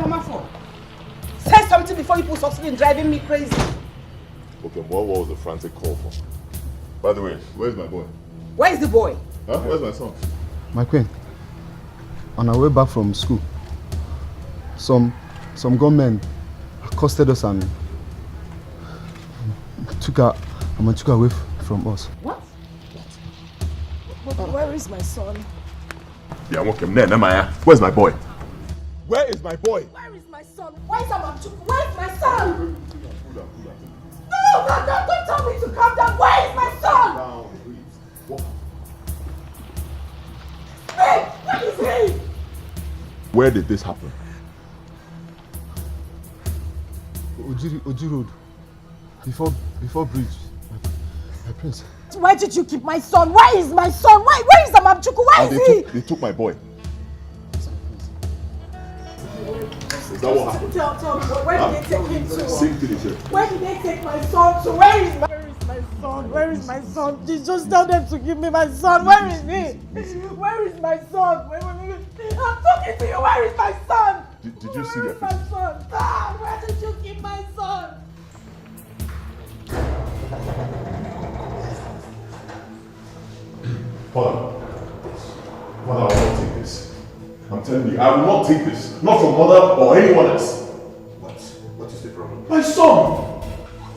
Mama for? Say something before you put succeed in driving me crazy. Okay, what was the frantic call for? By the way, where's my boy? Where is the boy? Huh? Where's my son? My queen, on our way back from school, some gunmen accosted us and took her away from us. What? Where is my son? Yeah, I'm okay. Where's my boy? Where is my boy? Where is my son? Where is Where is my son? No, don't tell me to calm down. Where is my son? Down, please. What? Hey, what is he? Where did this happen? Oji Road. Before bridge. My prince. Where did you keep my son? Where is my son? Where is Amamchuku? Where is he? They took my boy. Is that what happened? Tell me, where did they take him to? Sing to the church. Where did they take my son to? Where is my son? Where is my son? Just tell them to give me my son. Where is he? Where is my son? I'm talking to you. Where is my son? Did you see Where is my son? Where did you keep my son? Father, I will not take this. I'm telling you, I will not take this. Not from mother or anyone else. What is the problem? My son!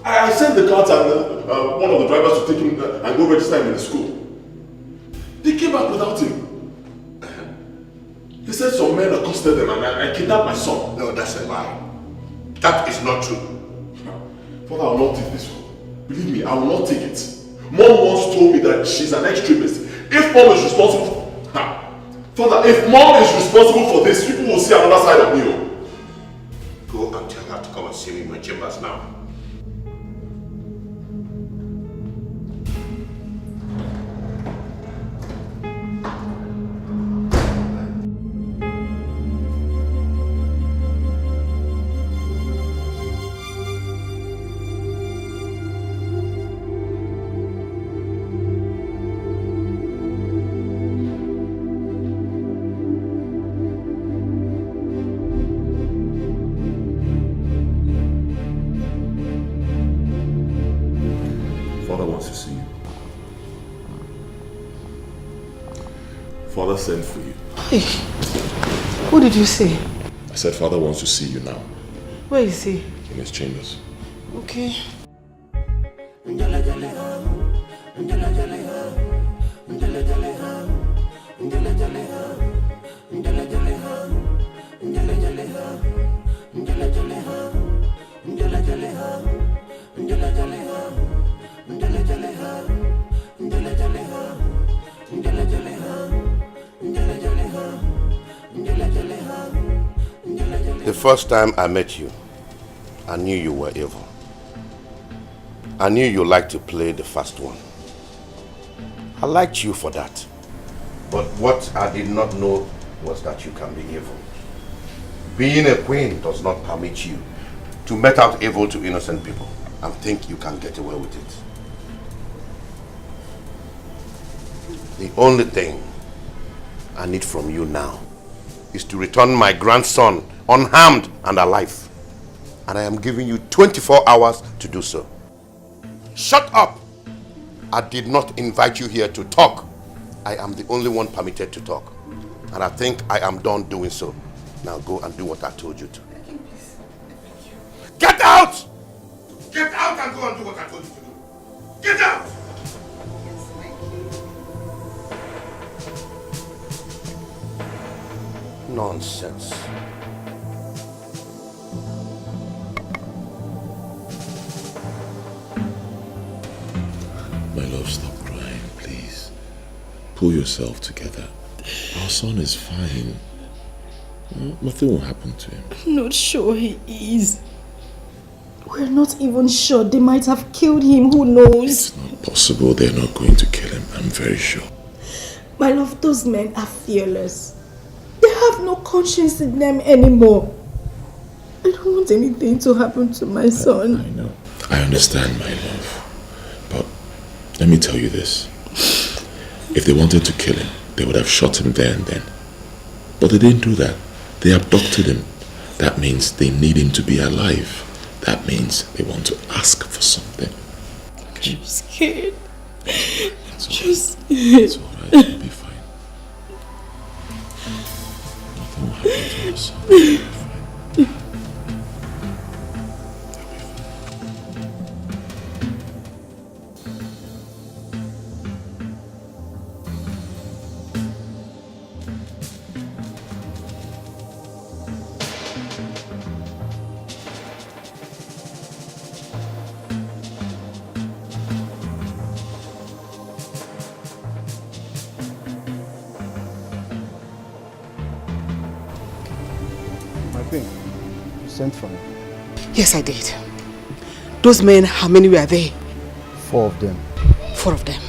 I sent the cards and one of the drivers to take him and go register him in the school. They came back without him. They said some men accosted them and I kidnapped my son. No, that's a lie. That is not true. Father, I will not take this one. Believe me, I will not take it. Mom once told me that she's an extremist. If mom is responsible, Father, if mom is responsible for this, people will see another side of me. Go and tell her to come and see me in my chambers now. Father sent for you. Hey, what did you say? I said Father wants to see you now. Where is he? In his chambers. Okay. The first time I met you, I knew you were evil. I knew you liked to play the fast one. I liked you for that. But what I did not know was that you can be evil. Being a queen does not permit you to mete out evil to innocent people and think you can get away with it. The only thing I need from you now is to return my grandson unharmed and alive. And I am giving you 24 hours to do so. Shut up! I did not invite you here to talk. I am the only one permitted to talk. And I think I am done doing so. Now go and do what I told you to. Get out! Get out and go and do what I told you to do. Get out! Nonsense. My love, stop crying, please. Pull yourself together. Our son is fine. Nothing will happen to him. I'm not sure he is. We're not even sure. They might have killed him. Who knows? It's not possible. They're not going to kill him. I'm very sure. My love, those men are fearless. They have no conscience in them anymore. I don't want anything to happen to my son. I know. I understand, my love. But let me tell you this. If they wanted to kill him, they would have shot him there and then. But they didn't do that. They abducted him, That means they need him to be alive. That means they want to ask for something. Okay? I'm scared. It's Just It's alright, you'll be fine. Nothing will happen to us. You'll be fine. My queen, you sent for me. Yes, I did. Those men, how many were they? 4 of them. 4 of them.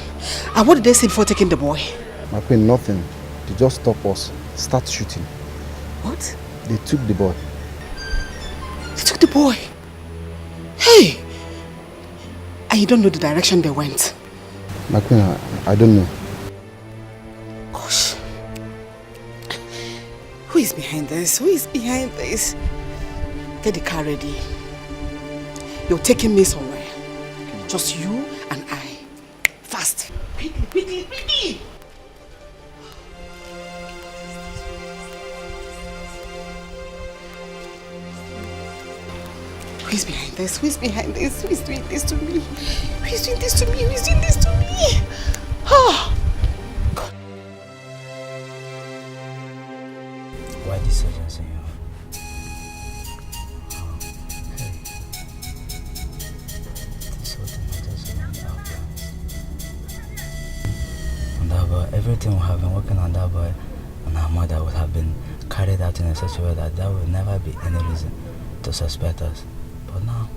And what did they say before taking the boy? My queen, nothing. They just stop us, start shooting. What? They took the boy. They took the boy. Hey! And you don't know the direction they went? My queen, I don't know. Gosh. Who is behind this? Who is behind this? Get the car ready. You're taking me somewhere. Just you and I. Fast. Quickly, quickly, quickly! Who is behind this? Who is behind this? Who is doing this to me? Who is doing this to me? Who is doing this to me? Oh! God. Why this urgency? This whole thing was just around our plans. And that boy, everything we have been working on that boy and our mother would have been carried out in such a way that there would never be any reason to suspect us. But now,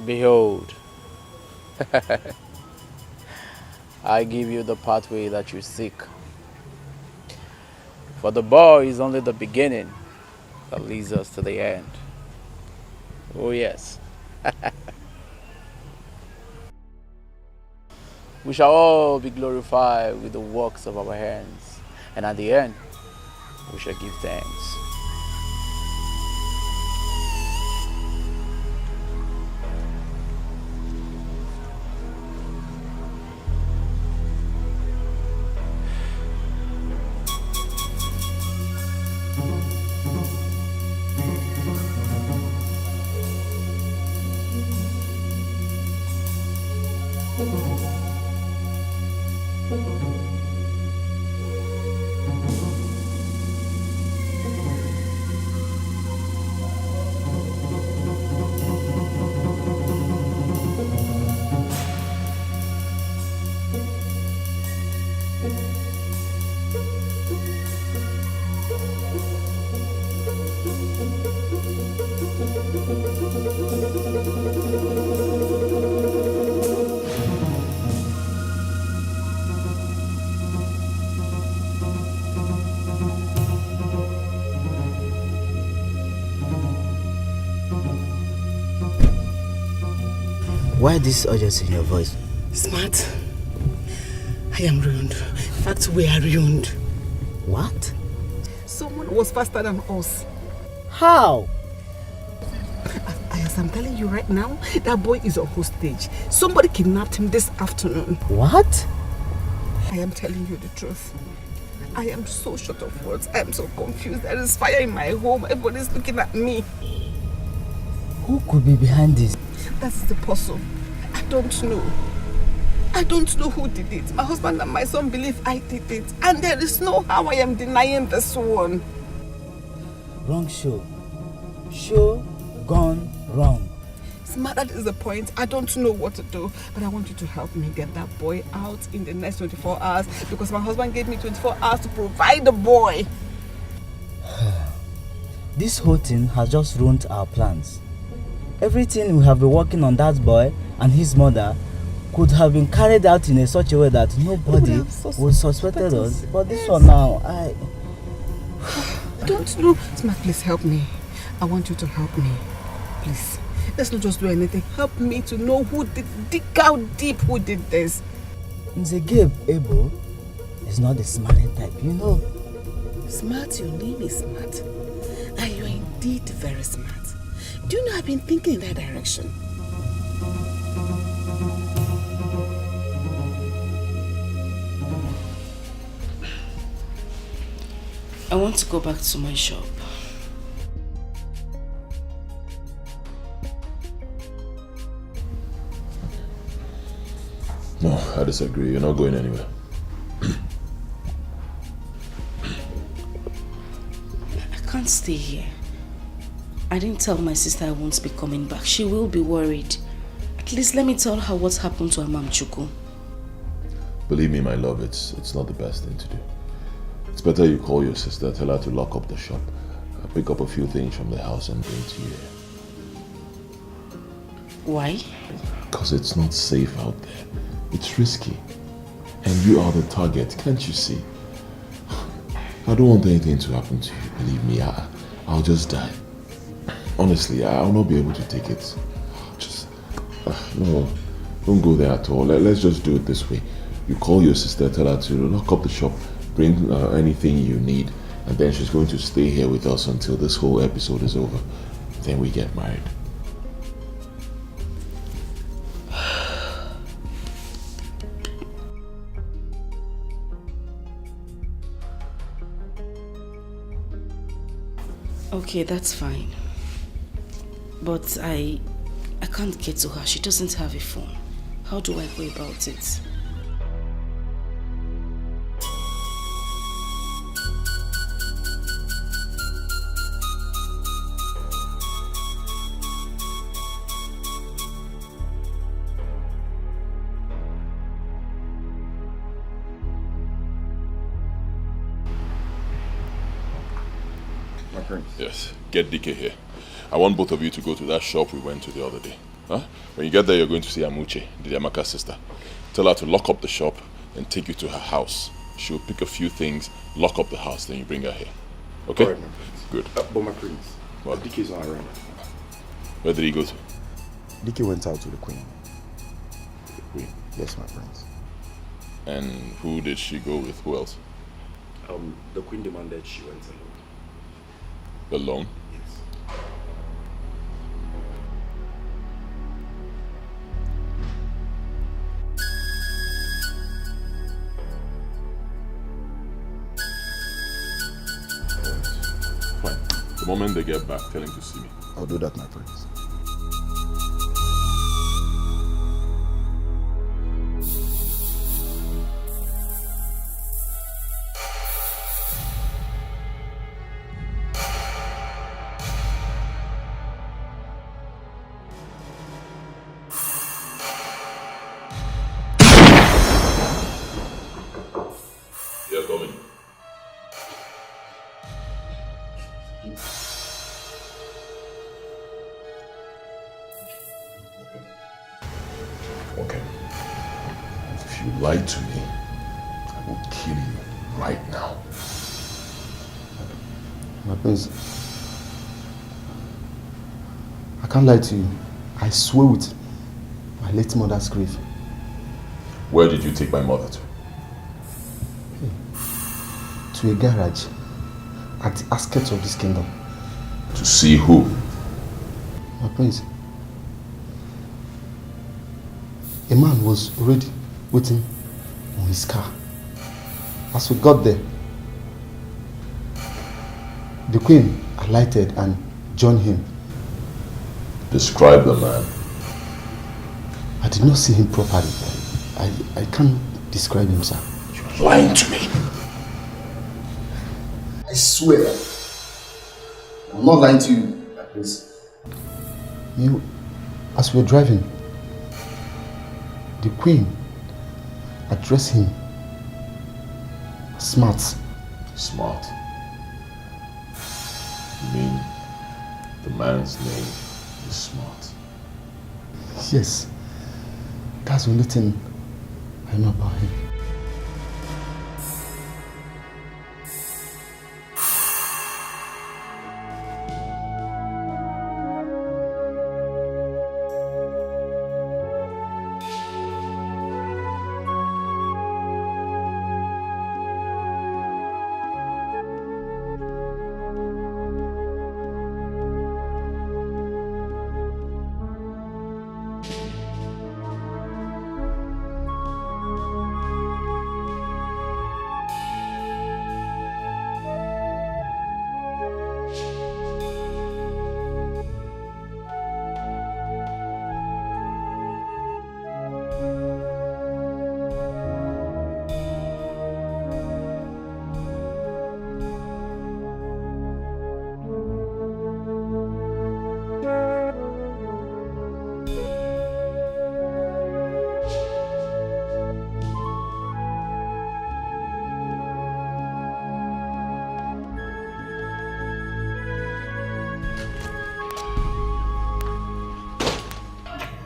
behold, I give you the pathway that you seek. For the boy is only the beginning that leads us to the end. Oh yes. We shall all be glorified with the works of our hands, and at the end, we shall give thanks. why this urgency in your voice? Smart. I am ruined. In fact, we are ruined. What? Someone was faster than us. How? As I'm telling you right now, that boy is a hostage. Somebody kidnapped him this afternoon. What? I am telling you the truth. I am so short of words. I am so confused. There is fire in my home. Everybody's looking at me. Who could be behind this? That's the puzzle. I don't know. I don't know who did it. My husband and my son believe I did it. And there is no how I am denying this one. Wrong show. Show gone wrong. Smart, that is the point. I don't know what to do. But I want you to help me get that boy out in the next 24 hours. Because my husband gave me 24 hours to provide the boy. This whole thing has just ruined our plans. everything we have been working on that boy and his mother could have been carried out in such a way that nobody would suspected us. But this one now, I don't know. Smart, please help me. I want you to help me. Please. Let's not just do anything. Help me to know who did, dig out deep who did this. Nzegeb Ebo is not the smiling type, you know. Smart, your name is Smart. And you're indeed very smart. Do you know I've been thinking in that direction? I want to go back to my shop. No, I disagree. You're not going anywhere. I can't stay here. I didn't tell my sister I won't be coming back. She will be worried. At least let me tell her what's happened to Amam Chuku. Believe me, my love, it's not the best thing to do. It's better you call your sister, tell her to lock up the shop, pick up a few things from the house and bring to you here. Why? Because it's not safe out there. It's risky. And you are the target, can't you see? I don't want anything to happen to you, believe me. I'll just die. Honestly, I'll not be able to take it. Just, no, don't go there at all. Let's just do it this way. You call your sister, tell her to lock up the shop, bring anything you need, and then she's going to stay here with us until this whole episode is over. Then we get married. Okay, that's fine. But I can't get to her. She doesn't have a phone. How do I go about it? Yes, get DK here. I want both of you to go to that shop we went to the other day. Huh? When you get there, you're going to see Amuche, the Amaka's sister. Tell her to lock up the shop and take you to her house. She'll pick a few things, lock up the house, then you bring her here. Okay? All right, my prince. Good. But my prince, What? DK's not around. Where did he go to? DK went out to the queen. The queen. Yes, my prince. And who did she go with? Who else? The queen demanded she went alone. Alone? Yes. Fine. The moment they get back, tell him to see me. I'll do that, my prince. They're coming. Okay. If you lie to me, I will kill you right now. My prince, I can't lie to you. I swear with my late mother's grave. Where did you take my mother to? To a garage at the outskirts of this kingdom. To see who? My prince, a man was already waiting on his car. As we got there, the queen alighted and joined him. Describe the man. I did not see him properly. I can't describe him, sir. You're lying to me. I swear, I'm not lying to you, prince. You, as we were driving, the queen addressed him as smart. Smart. You mean the man's name is is smart. Yes. That's the only thing I know about him.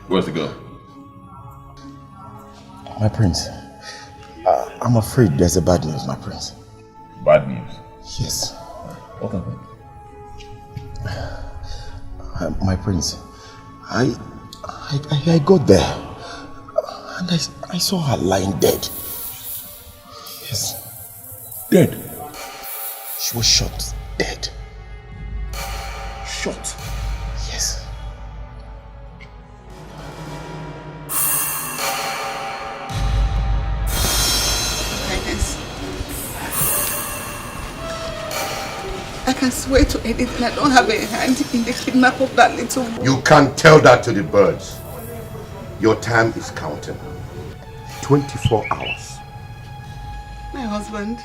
Where's the girl? My prince, I'm afraid there's a bad news, my prince. Bad news? Yes. What happened? My prince, I got there and I saw her lying dead. Yes. Dead? She was shot dead. Shot? Yes. I can swear to anything. I don't have a hand in the kidnap of that little boy. You can't tell that to the birds. Your time is counting. 24 hours. My husband,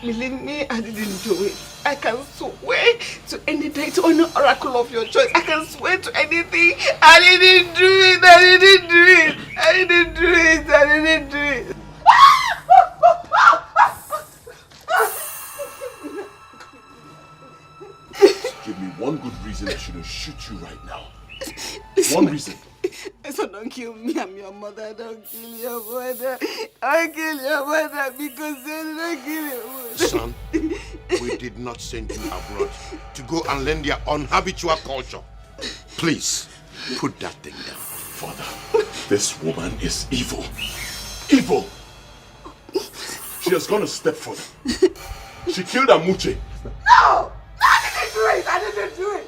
believe me, I didn't do it. I can swear to any date or any oracle of your choice. I can swear to anything. I didn't do it. I didn't do it. I didn't do it. I didn't do it. Give me one good reason I shouldn't shoot you right now. One reason. So don't kill me, I'm your mother. Don't kill your mother. I'll kill your mother because they didn't kill your mother. Son, we did not send you abroad to go and learn their unhabitual culture. Please, put that thing down. Father, this woman is evil. Evil! She has gone a step further. She killed Amuche. No! I didn't do it! I didn't do it!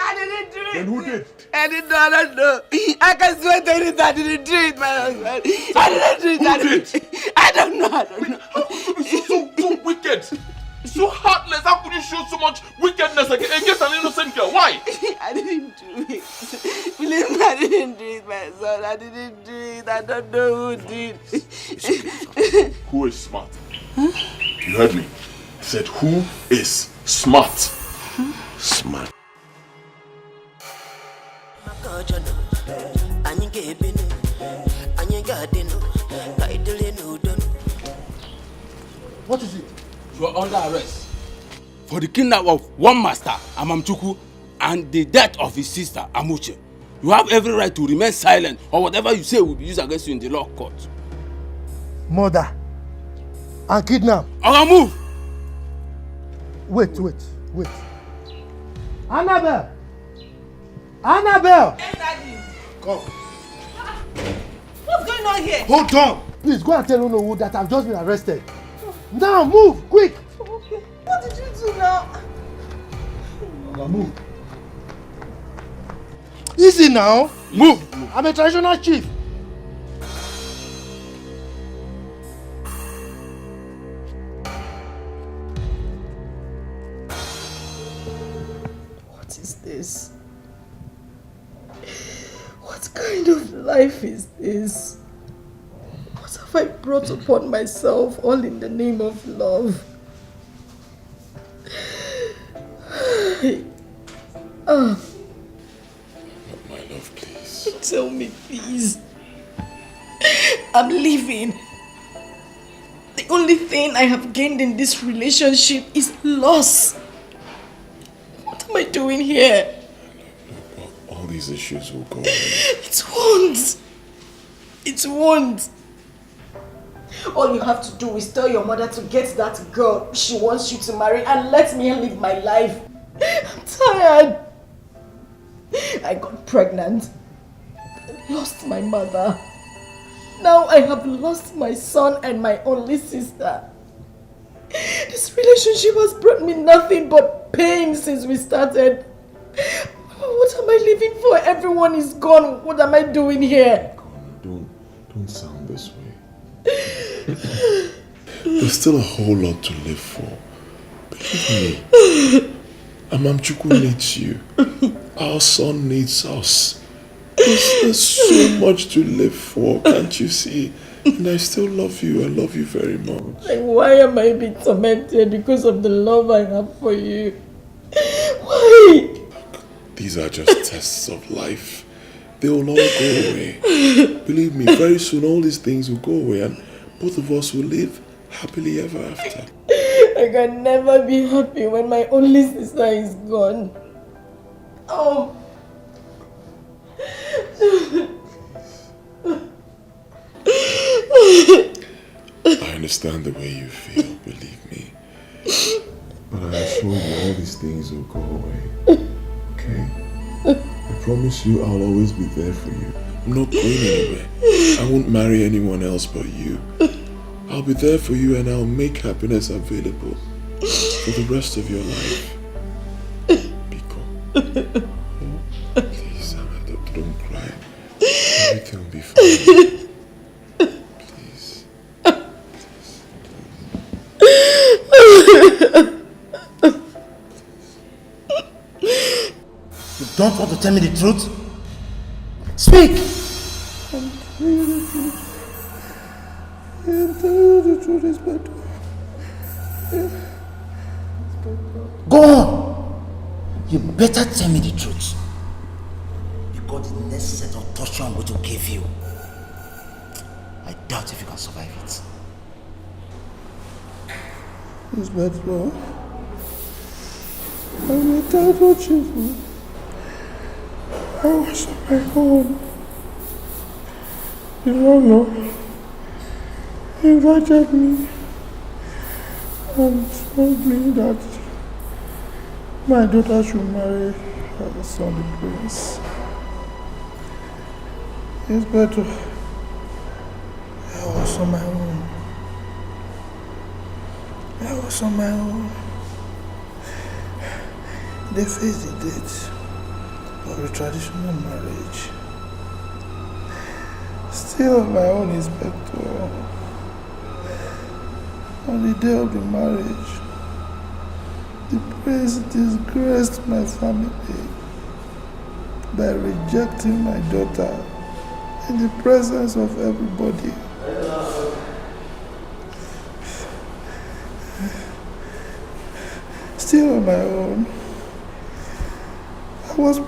I didn't do it! Then who did? I don't know. I can swear to it, I didn't do it, my husband. I didn't do it. Who did? I don't know. So wicked. So heartless. How could you show so much wickedness against an innocent girl? Why? I didn't do it. Believe me, I didn't do it, my son. I didn't do it. I don't know who did. Who is smart? Huh? You heard me. I said, who is smart? Smart. What is it? You are under arrest for the kidnap of one master, Amamchuku, and the death of his sister, Amuche. You have every right to remain silent, or whatever you say will be used against you in the law court. Murder and kidnap. Oga, move! Wait. Annabelle! Annabelle! Yes, Daddy. Come. What's going on here? Hold on! Please go and tell Onowu that I've just been arrested. Now move! Quick! Okay. What did you do now? Now move. Easy now! Move! I'm a traditional chief. What is this? What kind of life is this? What have I brought upon myself, all in the name of love? My love, please. Tell me, please. I'm leaving. The only thing I have gained in this relationship is loss. What am I doing here? All these issues will go away. It won't. It won't. All you have to do is tell your mother to get that girl she wants you to marry and let me live my life. I'm tired. I got pregnant. Lost my mother. Now I have lost my son and my only sister. This relationship has brought me nothing but pain since we started. What am I living for? Everyone is gone. What am I doing here? Don't sound this way. There's still a whole lot to live for. Believe me. Amamchuku needs you. Our son needs us. There's so much to live for, can't you see? And I still love you. I love you very much. Like, why am I being tormented because of the love I have for you? Why? These are just tests of life. They will all go away. Believe me, very soon all these things will go away and both of us will live happily ever after. I can never be happy when my only sister is gone. Oh. I understand the way you feel, believe me. But I assure you all these things will go away. Okay? I promise you I'll always be there for you. I'm not going anywhere. I won't marry anyone else but you. I'll be there for you and I'll make happiness available for the rest of your life. Biko. Oh, please, don't cry. Everything will be fine. Please. You don't want to tell me the truth? Speak! I'm telling you the truth. I'm telling you the truth is better. Go on! You better tell me the truth. Because the next set of torture I'm going to give you, I doubt if you can survive it. It's better. I'm a terrible chief. I was on my own. The Lord invited me and told me that my daughter should marry her son, the prince. It's better. I was on my own. I was on my own. They fixed the date of the traditional marriage. Still on my own, Inspector. On the day of the marriage, the prince disgraced my family by rejecting my daughter in the presence of everybody. Still on my own, I was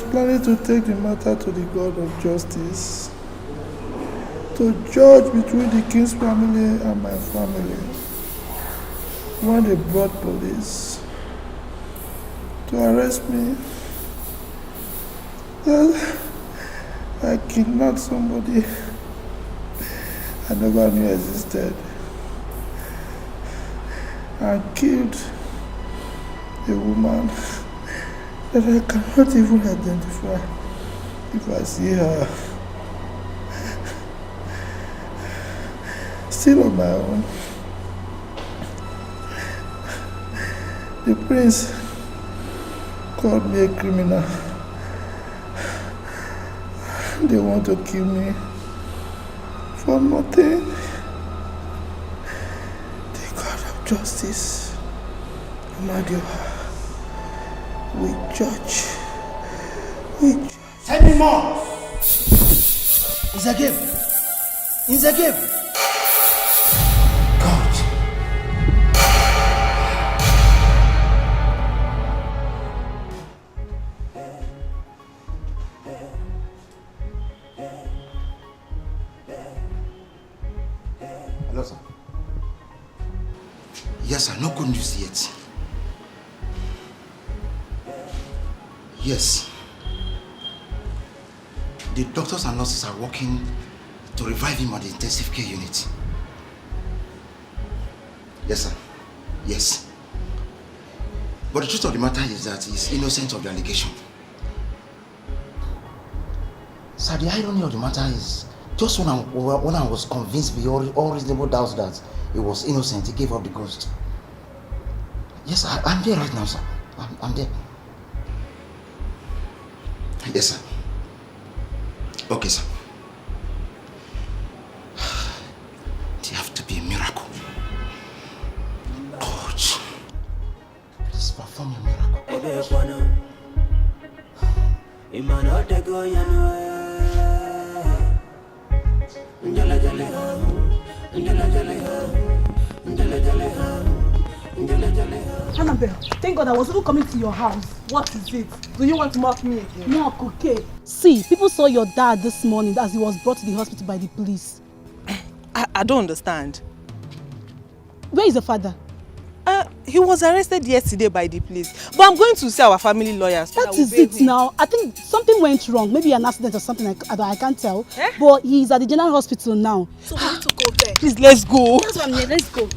planning to take the matter to the God of justice, to judge between the king's family and my family. When they brought police to arrest me, I kidnapped somebody I never knew existed and killed a woman that I cannot even identify if I see her. Still on my own, the prince called me a criminal. They want to kill me for nothing. The God of justice, Amadioha, we judge. Tell me more! It's a game. It's a game. God. Hello, sir. Yes, sir. No good news yet. Yes. The doctors and nurses are working to revive him on the intensive care unit. Yes, sir. Yes. But the truth of the matter is that he's innocent of the allegation. Sir, the irony of the matter is, just when I was convinced beyond all reasonable doubts that he was innocent, he gave up the ghost. Yes, I'm there right now, sir. I'm there. Yes, sir. Okay, sir. There have to be a miracle. God, please perform a miracle. Annabelle, thank God I was even coming to your house. What is it? Do you want to mock me again? Mock, okay. See, people saw your dad this morning as he was brought to the hospital by the police. I don't understand. Where is the father? He was arrested yesterday by the police. But I'm going to see our family lawyers. That is it now. I think something went wrong. Maybe an accident or something, I can't tell. But he's at the general hospital now. So we need to go there. Please, let's go. That's what I'm here. Let's go.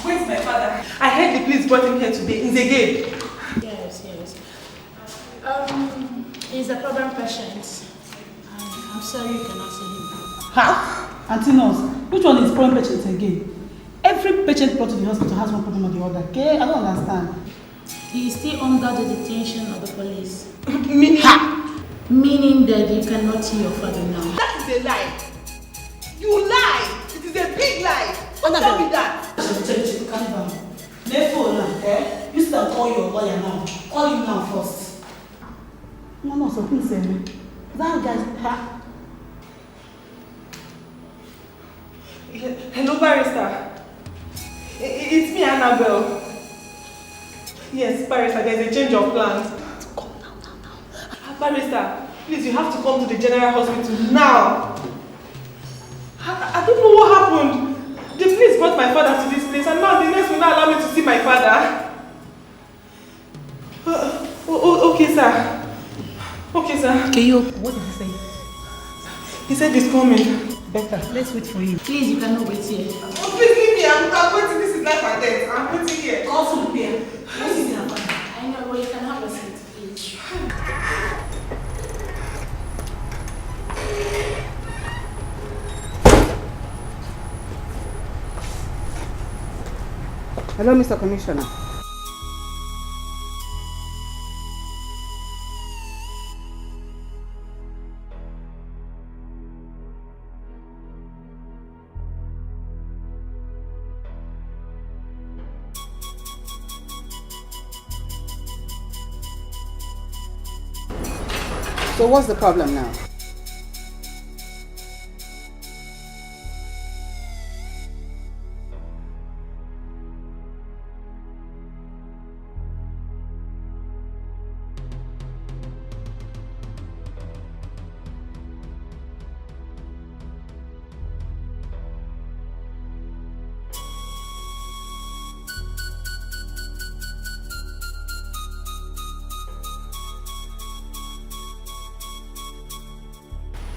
Where's my father? I heard the police brought him here today. He's again. Yes. He's a problem patient. I'm sorry you cannot see him. Ha! Auntie Nurse, which one is problem patient again? Every patient brought to the hospital has one problem or the other, okay? I don't understand. He is still under the detention of the police. Meaning? Ha! Meaning that you cannot see your father now. That is a lie. You lie. It is a big lie. Don't tell me that. Calm down. Therefore, eh? You still call your lawyer now. Call him now first. No, so please say me. That guy's... Hello, barrister. It's me, Annabelle. Yes, barrister, there's a change of plans. Come now. Barrister, please, you have to come to the general hospital now. I don't know what happened. The police brought my father to this place and now the nurse will not allow me to see my father. Okay, sir. Okay, sir. What did he say? He said he's coming. Better. Let's wait for him. Please, you cannot wait here. Oh, please leave me. I'm waiting. This is life and death. I'm waiting here. Also, prepare. What is your father? I know, but you can have a seat, please. Hello, Mr. Commissioner. So what's the problem now?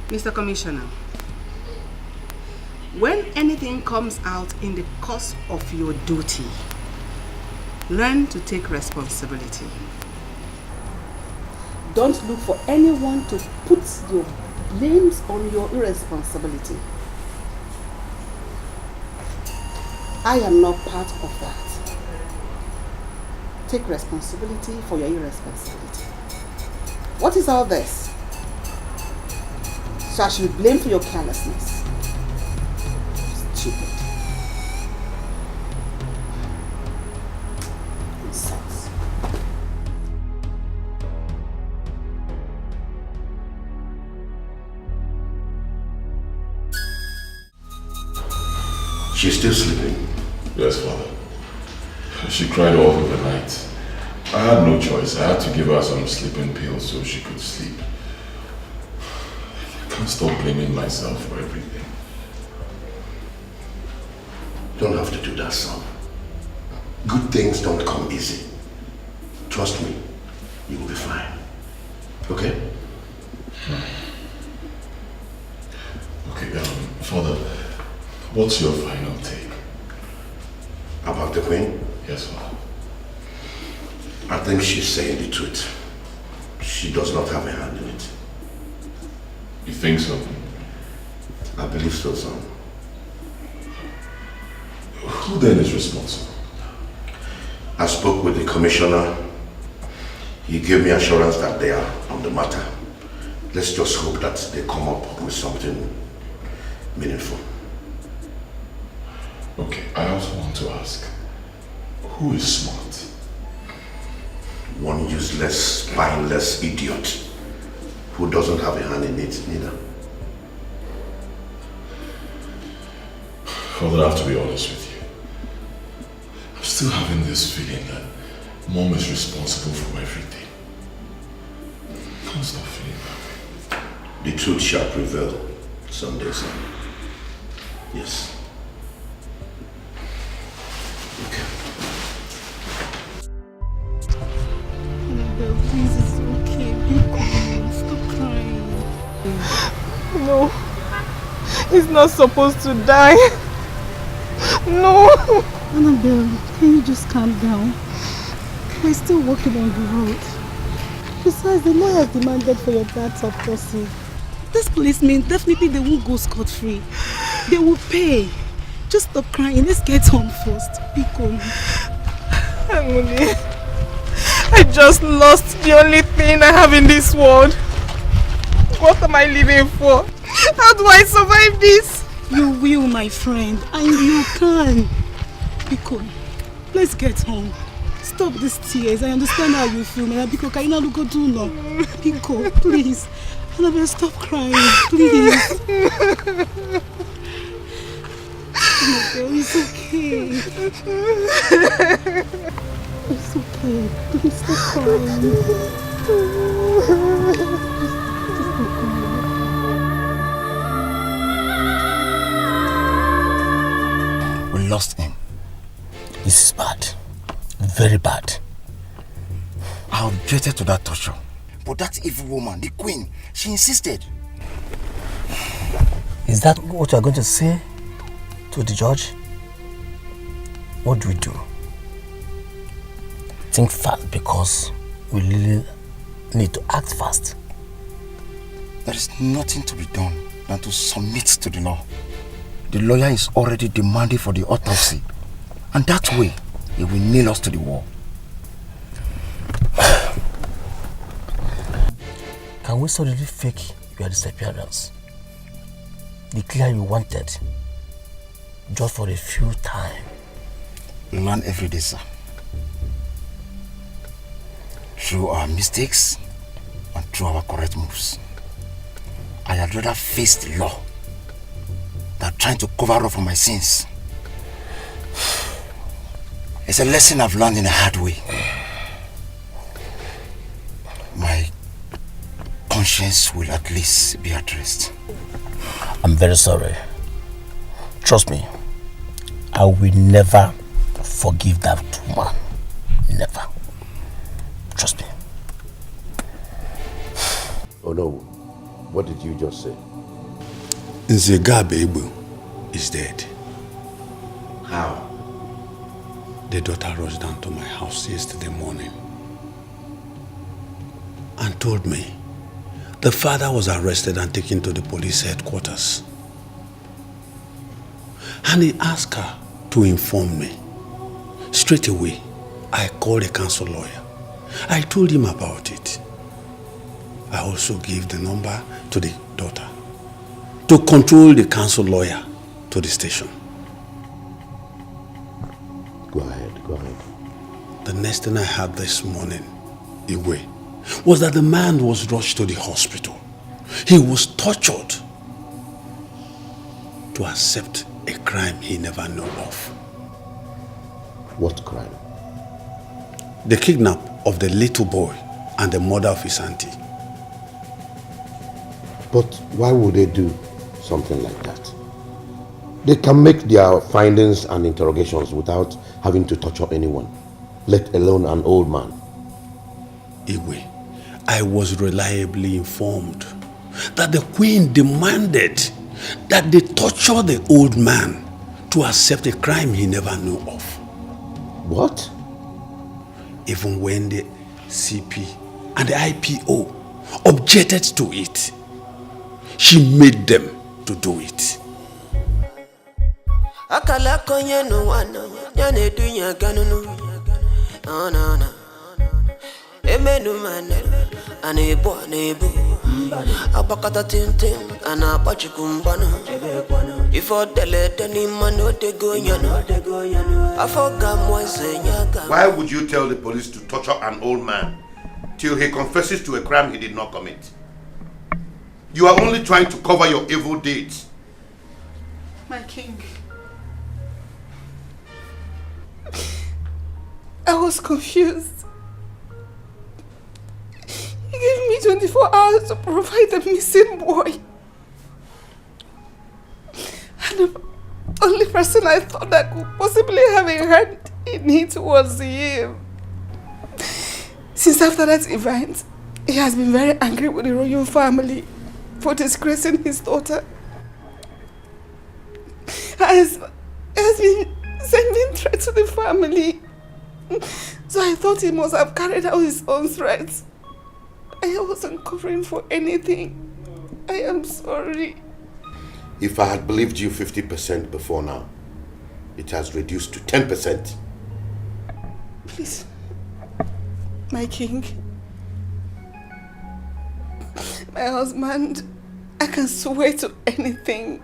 Mr. Commissioner, when anything comes out in the course of your duty, learn to take responsibility. Don't look for anyone to put your blames on your irresponsibility. I am not part of that. Take responsibility for your irresponsibility. What is all this? So I should be blamed for your carelessness. Stupid. Insults. She's still sleeping? Yes, Father. She cried all through the night. I had no choice. I had to give her some sleeping pills so she could sleep. I can't stop blaming myself for everything. You don't have to do that, son. Good things don't come easy. Trust me, you will be fine. Okay? Okay, Father, what's your final take? About the Queen? Yes, Father. I think she's saying the truth. She does not have a hand in it. You think so? I believe so, son. Who then is responsible? I spoke with the commissioner. He gave me assurance that they are on the matter. Let's just hope that they come up with something meaningful. Okay, I also want to ask, who is smart? One useless, spineless idiot who doesn't have a hand in it, neither. Father, I have to be honest with you. I'm still having this feeling that Mom is responsible for everything. I can't stop feeling that way. The truth shall prevail someday, son. Yes. Okay. Annabelle, please, it's okay. Be calm. Stop crying. No. He's not supposed to die. No. Annabelle, can you just calm down? We're still walking on the road. Besides, the lawyers demanded for your dad's autopsy. This policemen, definitely they won't go scot-free. They will pay. Just stop crying. Let's get home first. Be calm. Emily, I just lost the only thing I have in this world. What am I living for? How do I survive this? You will, my friend, and you can. Be calm. Let's get home. Stop these tears. I understand how you feel, man. Biko, can you not go do no? Biko, please. Annabelle, stop crying, please. Annabelle, it's okay. It's okay. Please stop crying. Just stop crying. We lost him. This is bad. Very bad. I objected to that torture. But that evil woman, the queen, she insisted. Is that what you are going to say to the judge? What do we do? Think fast, because we really need to act fast. There is nothing to be done than to submit to the law. The lawyer is already demanding for the autopsy. And that way, he will nail us to the wall. Can we suddenly fake your disappearance? Declare you wanted, just for a few time. We learn every day, sir. Through our mistakes and through our correct moves. I had rather face the law than trying to cover up for my sins. It's a lesson I've learned in a hard way. My conscience will at least be at rest. I'm very sorry. Trust me, I will never forgive that woman. Never. Trust me. Oh no, what did you just say? Nzegabe is dead. How? The daughter rushed down to my house yesterday morning and told me the father was arrested and taken to the police headquarters. And he asked her to inform me. Straight away, I called a council lawyer. I told him about it. I also gave the number to the daughter to control the council lawyer to the station. Go ahead. The next thing I heard this morning, Iwe, was that the man was rushed to the hospital. He was tortured to accept a crime he never knew of. What crime? The kidnap of the little boy and the murder of his auntie. But why would they do something like that? They can make their findings and interrogations without having to torture anyone, let alone an old man. Igwe, I was reliably informed that the queen demanded that they torture the old man to accept a crime he never knew of. What? Even when the CP and the IPO objected to it, she made them to do it. Why would you tell the police to torture an old man till he confesses to a crime he did not commit? You are only trying to cover your evil deeds. My king, I was confused. He gave me 24 hours to provide the missing boy. And the only person I thought that could possibly have a hand in it was him. Since after that event, he has been very angry with the royal family for disgracing his daughter. Has been sending threats to the family. So I thought he must have carried out his own threats. I wasn't covering for anything. I am sorry. If I had believed you 50% before now, it has reduced to 10%. Please, my king, my husband, I can swear to anything.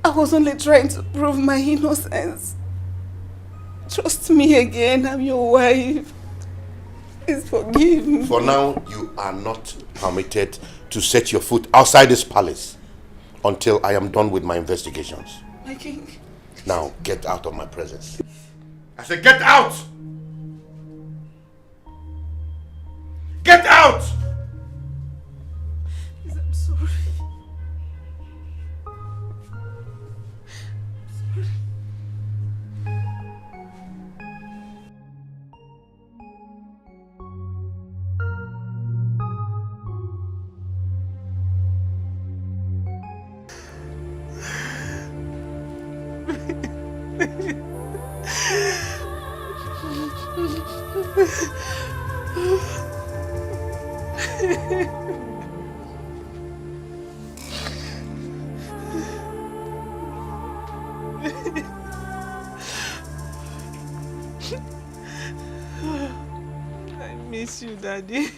I was only trying to prove my innocence. Trust me again, I'm your wife. Please forgive me. For now, you are not permitted to set your foot outside this palace until I am done with my investigations. My king. Now, get out of my presence. I said, get out! Get out! Please, I'm sorry. I miss you, Daddy.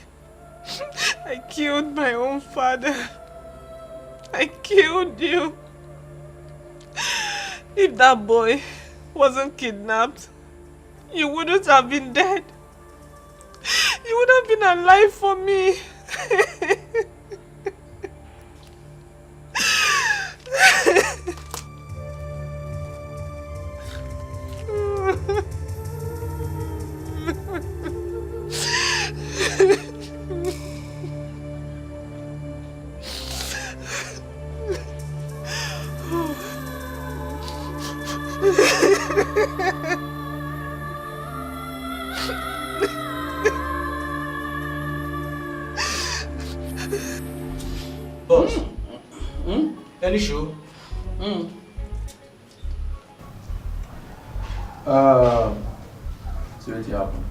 I killed my own father. I killed you. If that boy wasn't kidnapped, you wouldn't have been dead. You would have been alive for me. Boss, any show? See what happen.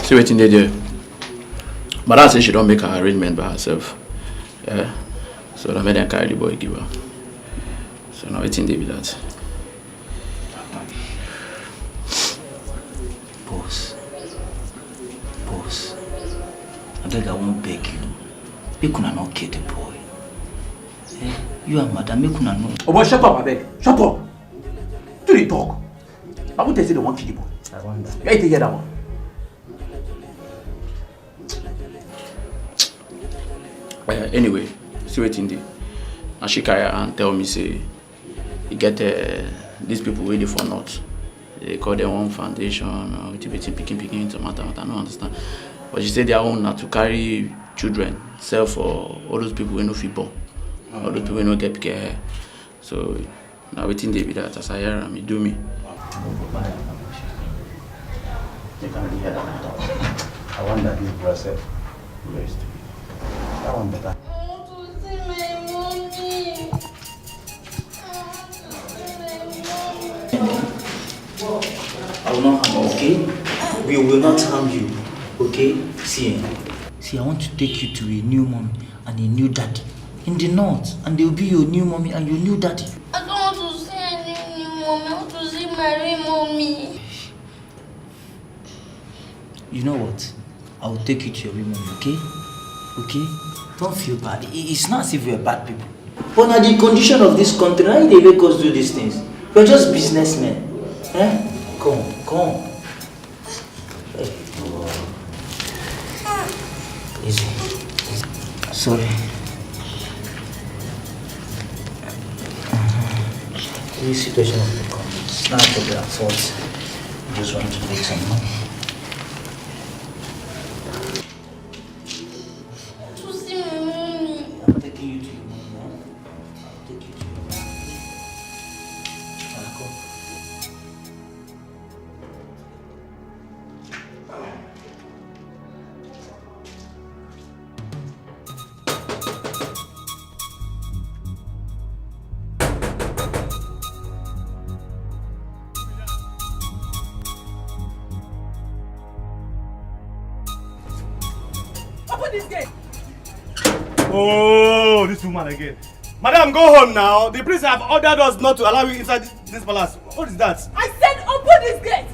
See what they do. But I say she don't make her arrangement by herself. Yeah. So I made them carry the boy give her. So now it's in there with that. I beg, I won't beg you. You could not kill the boy. Eh? You are madam, you could not know. Oh boy, shut up, I beg. Shut up. Do the talk. I won't tell you they want to kill the boy. I wonder. You ain't to hear that one. Anyway, see what in there. And she carry and tell me say, you get these people waiting for not. They call their own foundation or picking tomato. I don't understand. But she said their own not to carry children, sell for all those people who no fit born. All the people no get pick hair. So now waiting they be that as I hear am, do me. You can hear that. I want that this brother rest. That one better. I want to see my mommy. I will not harm you, okay? We will not harm you, okay? See, I want to take you to a new mommy and a new daddy in the north, and they will be your new mommy and your new daddy. I don't want to see any new mommy. I want to see my real mommy. You know what? I will take you to your real mommy, okay? Okay? Don't feel bad. It's not as if we're bad people. But now the condition of this country, how they make us do these things? We're just businessmen. Eh? Come on. Easy. Sorry. This situation will become. It's not totally our fault. We just want to make some money. To see my mommy. I'm taking you to your mom now. I'll take you to your mom. I'll go. Open this gate. Oh, this woman again. Madam, go home now. The priest have ordered us not to allow you inside this palace. What is that? I said open this gate.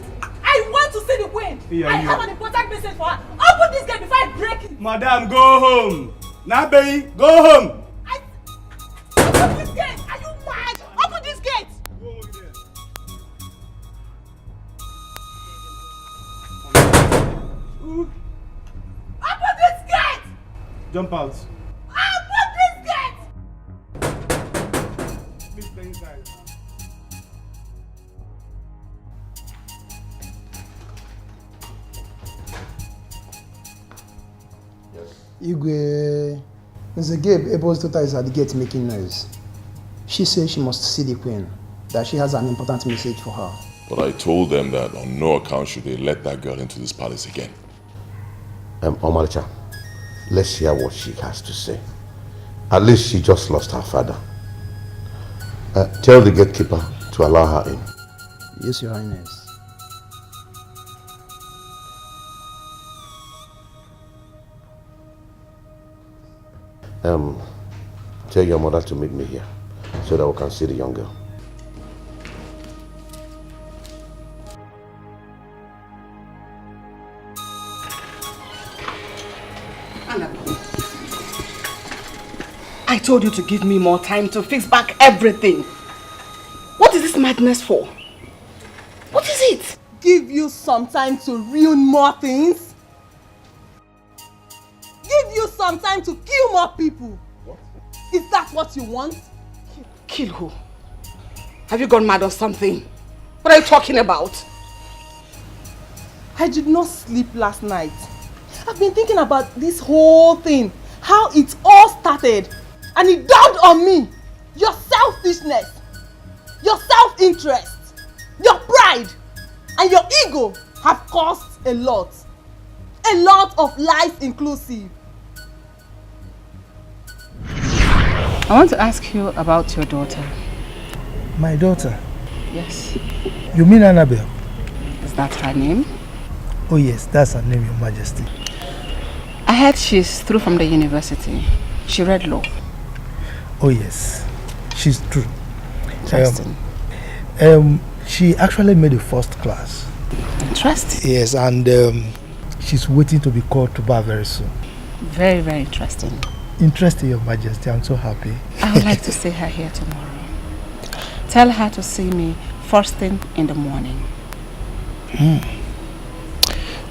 I want to see the queen. Yeah, I have an important message for her. Open this gate before I break it. Madam, go home. Nabe, go home. Open this gate. Are you mad? Open this gate. Open this gate. Jump out. Open this gate. Please stay inside. Igwe, Mr. Gabe Abel's daughter is at the gate making noise. She says she must see the queen, that she has an important message for her. But I told them that on no account should they let that girl into this palace again. Omaricha, let's hear what she has to say. At least she just lost her father. Tell the gatekeeper to allow her in. Yes, Your Highness. Tell your mother to meet me here so that we can see the young girl. I told you to give me more time to fix back everything. What is this madness for? What is it? Give you some time to ruin more things? Give you some time to kill more people? What? Is that what you want? Kill who? Have you gone mad or something? What are you talking about? I did not sleep last night. I've been thinking about this whole thing, how it all started. And it dawned on me, your selfishness, your self-interest, your pride, and your ego have caused a lot of lies inclusive. I want to ask you about your daughter. My daughter? Yes. You mean Annabelle? Is that her name? Oh yes, that's her name, Your Majesty. I heard she's through from the university. She read law. Oh yes, she's true. Interesting. She actually made the first class. Interesting. Yes, and she's waiting to be called to bar very soon. Very, very interesting. Interesting, Your Majesty. I'm so happy. I would like to see her here tomorrow. Tell her to see me first thing in the morning.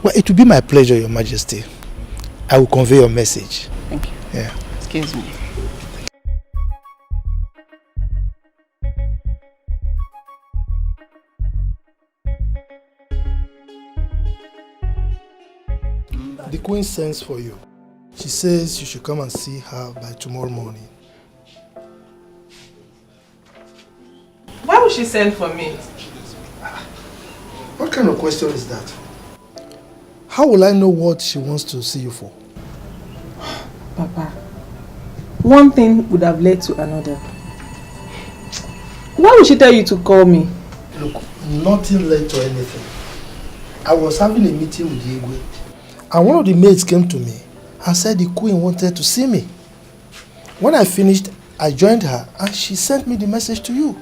Well, it will be my pleasure, Your Majesty. I will convey your message. Thank you. Yeah. Excuse me. The Queen sends for you. She says you should come and see her by tomorrow morning. she send for me? What kind of question is that? How will I know what she wants to see you for? Papa, one thing would have led to another. Why would she tell you to call me? Look, nothing led to anything. I was having a meeting with Igwe, and one of the maids came to me and said the queen wanted to see me. When I finished, I joined her and she sent me the message to you.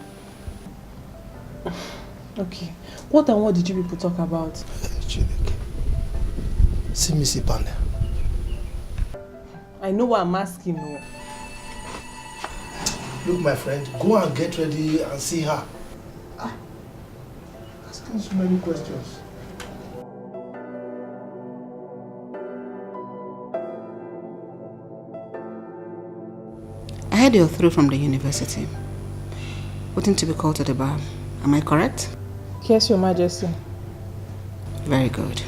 Okay. What and what did you people talk about? See Missy Panda. I know what I'm asking you. Look, my friend, go and get ready and see her. Asking so many questions. I heard you're through from the university. Waiting to be called to the bar. Am I correct? Yes, Your Majesty. Very good.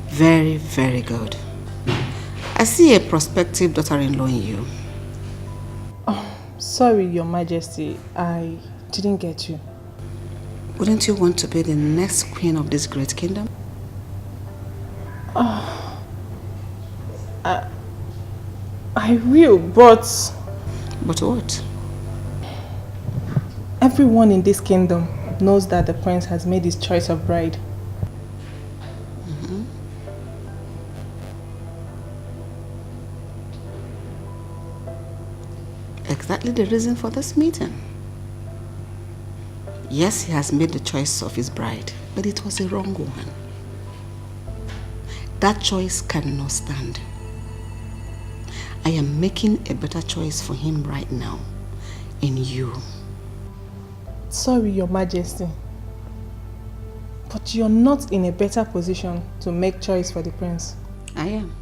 Very, very good. I see a prospective daughter-in-law in you. Oh, sorry, Your Majesty. I didn't get you. Wouldn't you want to be the next queen of this great kingdom? I will, but... But what? Everyone in this kingdom knows that the prince has made his choice of bride. Exactly the reason for this meeting. Yes, he has made the choice of his bride, but it was a wrong one. That choice cannot stand. I am making a better choice for him right now, in you. Sorry, Your Majesty, but you're not in a better position to make choice for the prince. I am.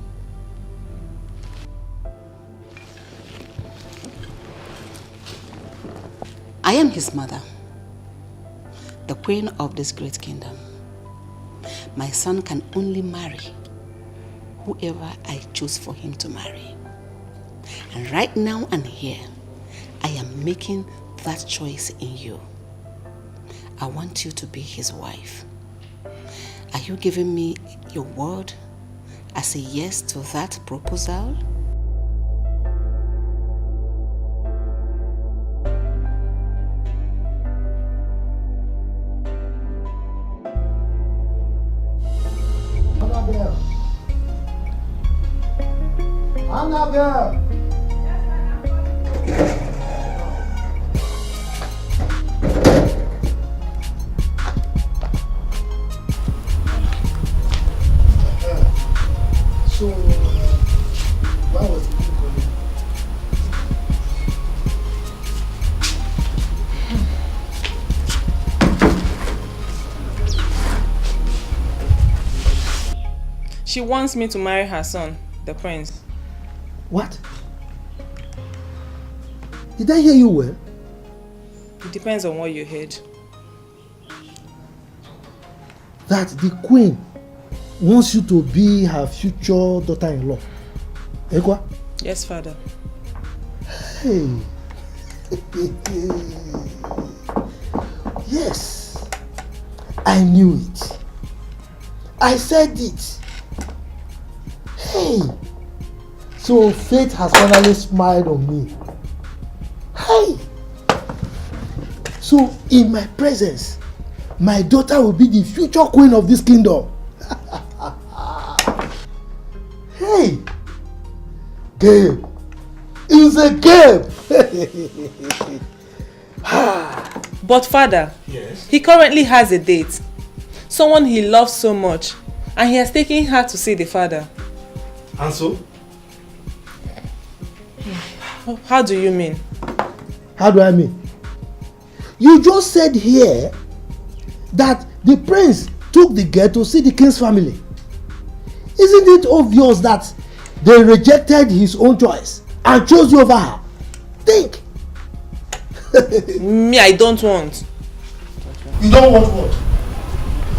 I am his mother, the queen of this great kingdom. My son can only marry whoever I choose for him to marry. And right now and here, I am making that choice in you. I want you to be his wife. Are you giving me your word as a yes to that proposal? Annabelle! So, why was the queen calling? She wants me to marry her son, the prince. What? Did I hear you well? It depends on what you heard. That the queen wants you to be her future daughter-in-law. Ekwa? Yes, father. Hey. Yes. I knew it. I said it. Hey. So fate has finally smiled on me. Hey. So in my presence, my daughter will be the future queen of this kingdom. Hey. Game. It's a game. But father, yes, he currently has a date. Someone he loves so much. And he has taken her to see the father. And so? How do you mean? How do I mean? You just said here that the prince took the girl to see the king's family. Isn't it obvious that they rejected his own choice and chose you over her? Think. Me, I don't want. You don't want what?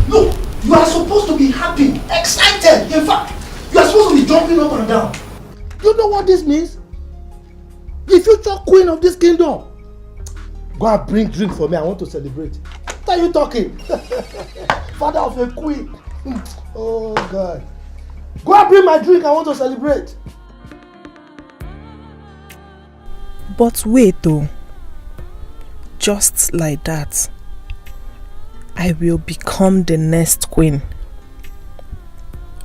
Look, you are supposed to be happy, excited. In fact, you are supposed to be jumping up and down. You know what this means? The future queen of this kingdom. Go and bring drink for me. I want to celebrate. What are you talking? Father of a queen. Oh God. Go and bring my drink. I want to celebrate. But wait though. Just like that, I will become the next queen.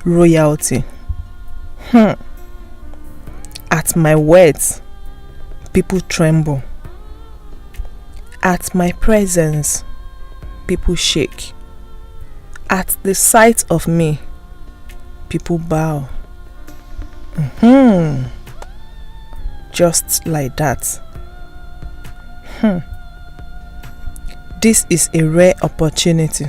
Royalty. At my words, people tremble. At my presence, people shake. At the sight of me, people bow. Just like that. This is a rare opportunity.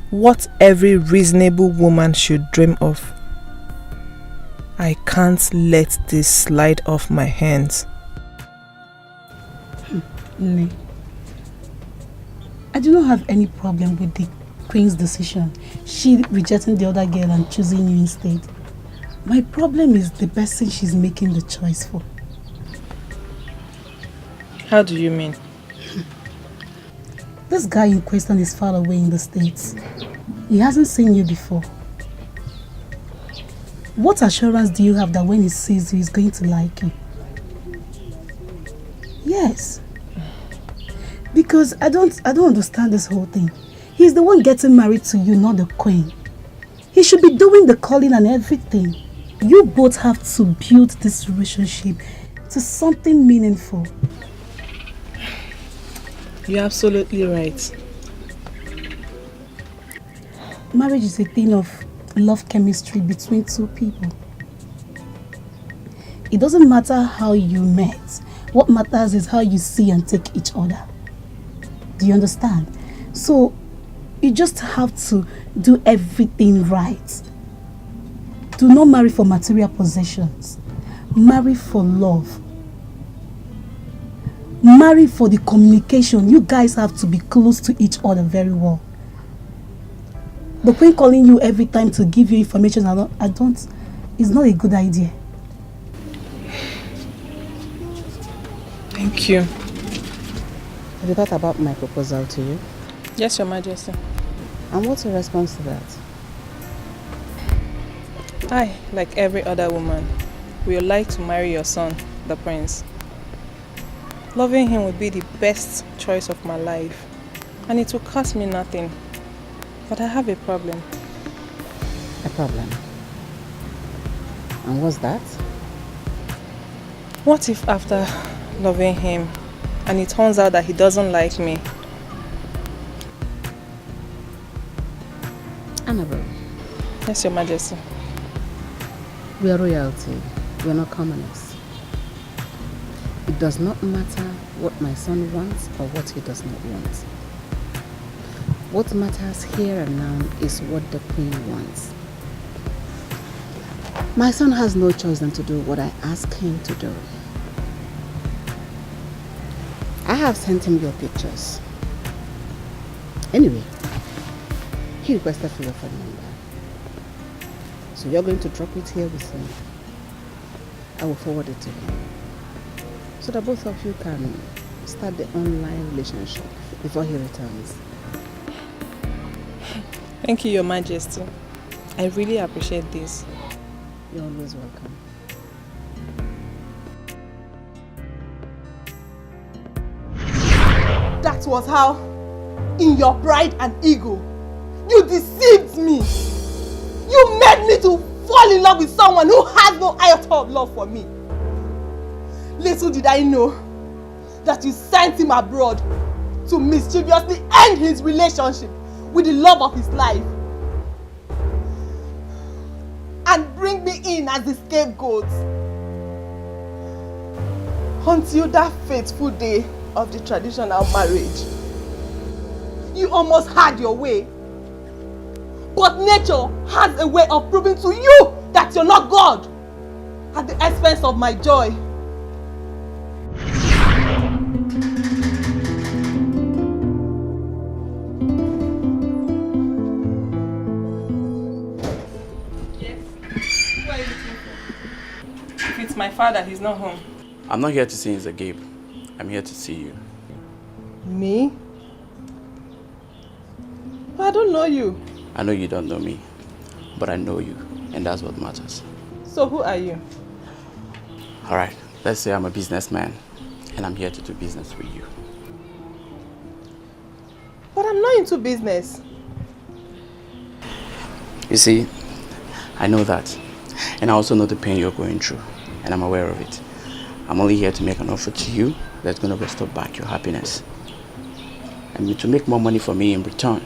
What every reasonable woman should dream of. I can't let this slide off my hands. Nne, I do not have any problem with the Queen's decision. She rejecting the other girl and choosing you instead. My problem is the person she's making the choice for. How do you mean? This guy in question is far away in the States. He hasn't seen you before. What assurance do you have that when he sees you, he's going to like you? Yes. Because I don't understand this whole thing. He's the one getting married to you, not the queen. He should be doing the calling and everything. You both have to build this relationship to something meaningful. You're absolutely right. Marriage is a thing of love chemistry between two people. It doesn't matter how you met. What matters is how you see and take each other. Do you understand? So, you just have to do everything right. Do not marry for material possessions. Marry for love. Marry for the communication. You guys have to be close to each other very well. The queen calling you every time to give you information, it's not a good idea. Thank you. Have you thought about my proposal to you? Yes, Your Majesty. And what's your response to that? I, like every other woman, would like to marry your son, the prince. Loving him would be the best choice of my life, and it will cost me nothing. But I have a problem. A problem? And what's that? What if after loving him, and it turns out that he doesn't like me? Annabelle. Yes, Your Majesty. We are royalty. We are not commoners. It does not matter what my son wants or what he does not want. What matters here and now is what the queen wants. My son has no choice than to do what I ask him to do. I have sent him your pictures. Anyway, he requested for your phone number. So you're going to drop it here with me. I will forward it to him, so that both of you can start the online relationship before he returns. Thank you, Your Majesty. I really appreciate this. You're always welcome. That was how, in your pride and ego, you deceived me. You made me to fall in love with someone who has no iota of love for me. Little did I know that you sent him abroad to mischievously end his relationship with the love of his life and bring me in as the scapegoat until that fateful day of the traditional marriage. You almost had your way, but nature has a way of proving to you that you're not God at the expense of my joy. If it's my father, he's not home. I'm not here to see Mr. Gabe. I'm here to see you. Me? But I don't know you. I know you don't know me, but I know you, and that's what matters. So who are you? Alright, let's say I'm a businessman, and I'm here to do business with you. But I'm not into business. You see, I know that, and I also know the pain you're going through, and I'm aware of it. I'm only here to make an offer to you that's going to restore back your happiness, and to make more money for me in return.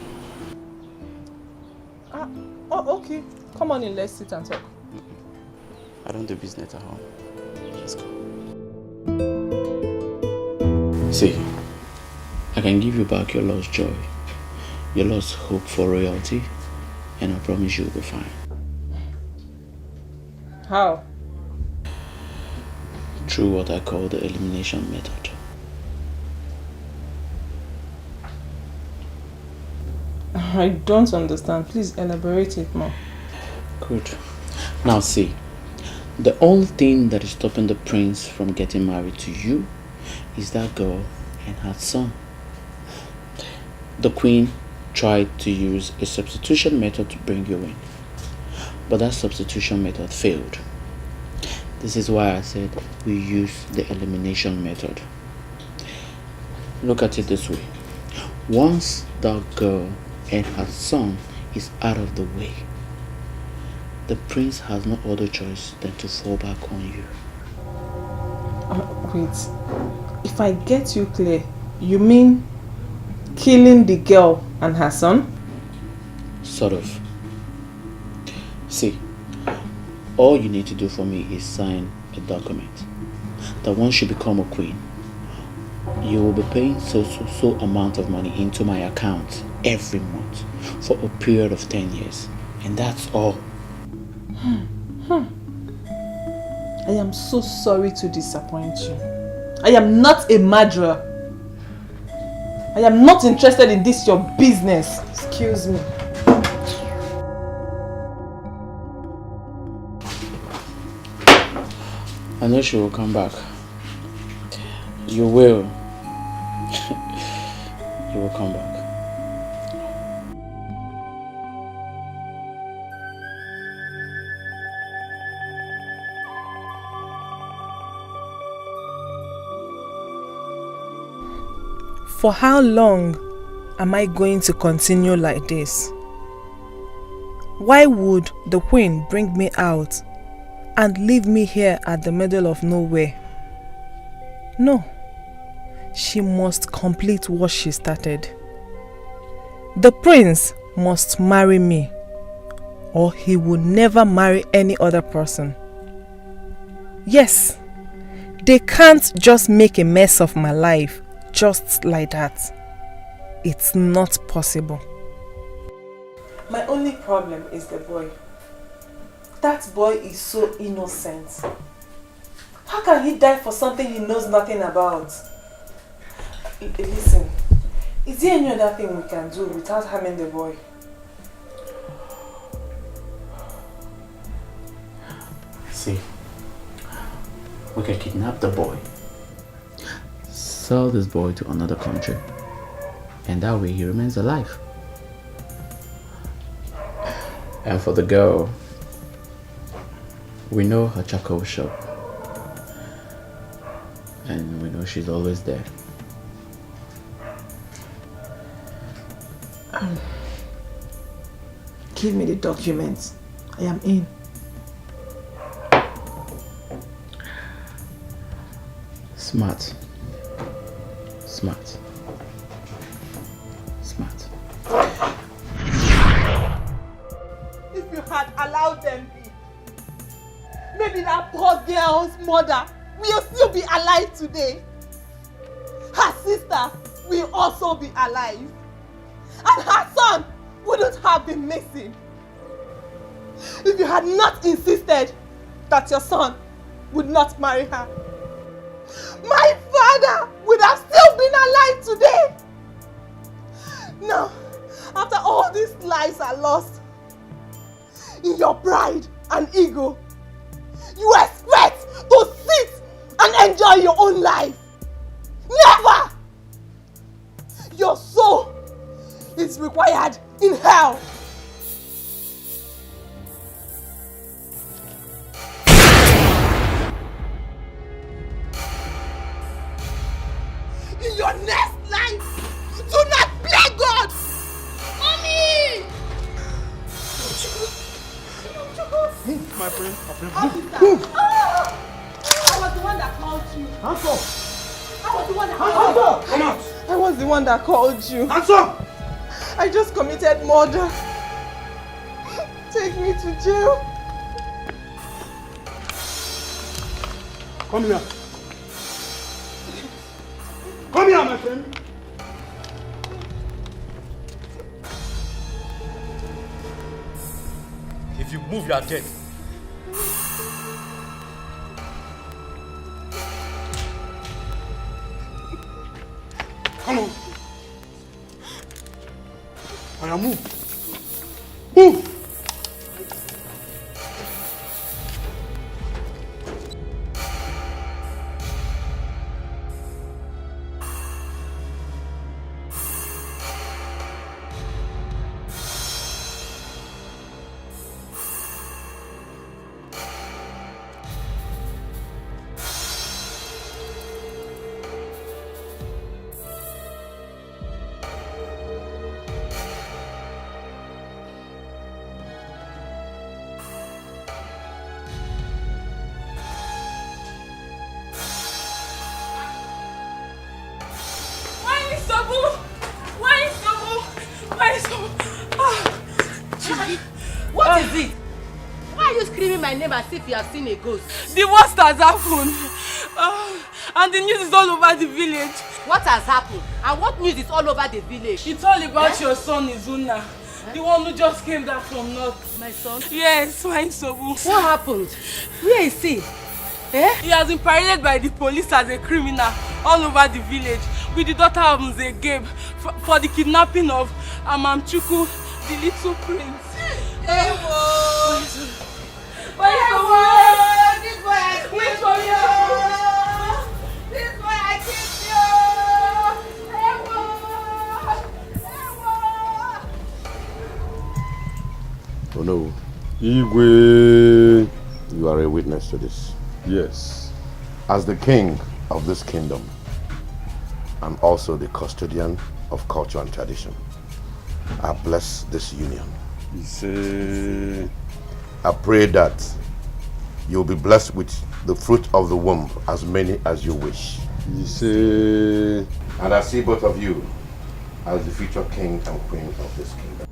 Oh, okay. Come on in, let's sit and talk. I don't do business at home. Let's go. See, I can give you back your lost joy, your lost hope for royalty, and I promise you'll be fine. How? Through what I call the elimination method. I don't understand. Please elaborate it more. Good. Now see, the only thing that is stopping the prince from getting married to you is that girl and her son. The queen tried to use a substitution method to bring you in, but that substitution method failed. This is why I said we use the elimination method. Look at it this way. Once that girl and her son is out of the way, the prince has no other choice than to fall back on you. Wait, if I get you clear, you mean killing the girl and her son? Sort of. See, all you need to do for me is sign a document that once you become a queen, you will be paying so amount of money into my account every month for a period of 10 years. And that's all. I am so sorry to disappoint you. I am not a murderer. I am not interested in this your business. Excuse me. I know she will come back. You will. You will come back. For how long am I going to continue like this? Why would the queen bring me out and leave me here at the middle of nowhere? No, she must complete what she started. The prince must marry me, or he will never marry any other person. Yes, they can't just make a mess of my life just like that. It's not possible. My only problem is the boy. That boy is so innocent. How can he die for something he knows nothing about? Listen, is there any other thing we can do without harming the boy? See, we can kidnap the boy, sell this boy to another country, and that way he remains alive. And for the girl, we know her charcoal shop, and we know she's always there. Give me the documents. I am in. Smart. Smart. Smart. If you had allowed them be, maybe that poor girl's mother will still be alive today. Her sister will also be alive. And her son wouldn't have been missing. If you had not insisted that your son would not marry her, my father would have still been alive today. Now, after all these lives are lost, in your pride and ego, you expect to sit and enjoy your own life. required in hell. In your next life, do not play God! Mommy! Move, my friend. Move! I was the one that called you. Hands up! I was the one that Hands called you. up! Come out! I was the one that called you. Hands up! I just committed murder. Take me to jail. Come here. Come here, my friend. If you move, you are dead. Come on. I move. Move. What is it? Why are you screaming my name as if you have seen a ghost? The worst has happened. And the news is all over the village. What has happened? And what news is all over the village? It's all about your son, Izuna. The one who just came back from north. My son? Yes, my Sobu. What happened? Where is he? He has been paraded by the police as a criminal all over the village with the daughter of Mze Gabe for the kidnapping of Amamchuku, the little prince. This boy I killed you! This boy I killed you! Oh no. Igwe. You are a witness to this. Yes. As the king of this kingdom, and also the custodian of culture and tradition, I bless this union. I pray that you'll be blessed with the fruit of the womb, as many as you wish. And I see both of you as the future king and queen of this kingdom.